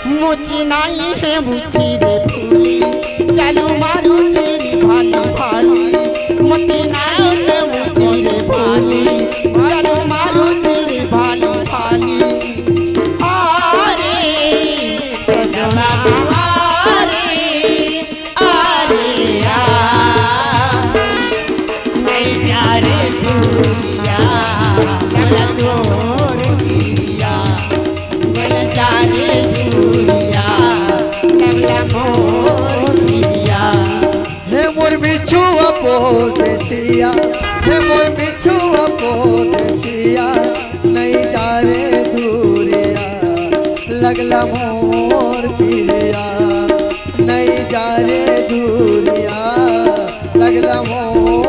मोती नहीं है मुझी रे फूली चलो मारू तेरी भाली भाली मोती नहीं है मुझी रे फूली चलो मारू तेरी भाली भाली आरे सजना आरे आरे आ नहीं प्यारे दूरिया लगा तोर गिरिया नहीं जाने दूरिया लगला मोर गिरिया हे मोर बिछुआ पोदेसिया हे मोर बिछुआ पोदेसिया नहीं जा रे दूरिया लगला मोर पिरिया नहीं जा रे दूरिया लगला मोर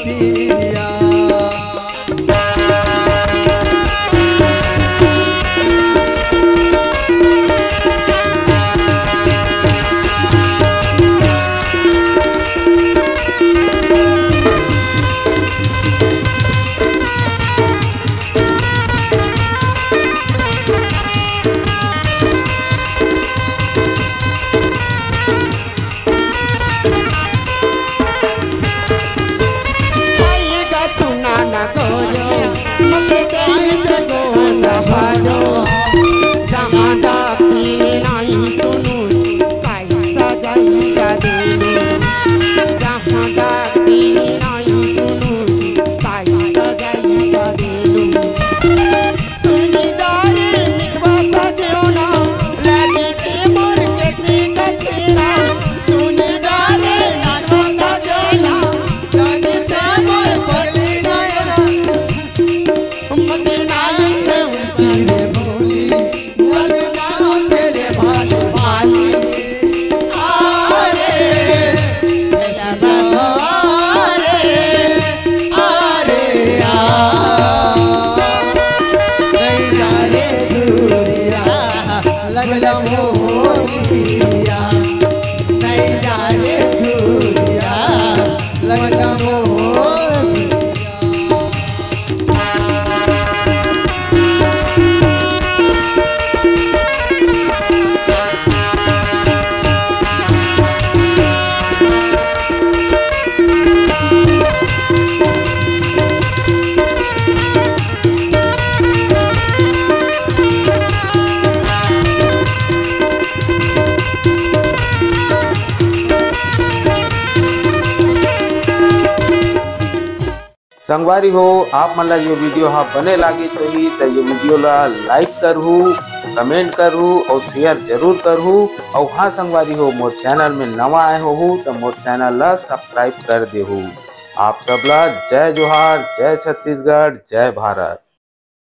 पिरिया लगला मोर पिरिया नहीं जा रे दूरिया लगला मोर संगवारी हो आप मन ला ये वीडियो हाँ बने लागी सही तो ये वीडियो ला लाइक करहू कमेंट करहू और शेयर जरूर करहू और हाँ संगवारी हो मोर चैनल में नवा आए हो तो मोर चैनल ला सब्सक्राइब कर देहू। आप सबला जय जोहार, जय छत्तीसगढ़, जय भारत।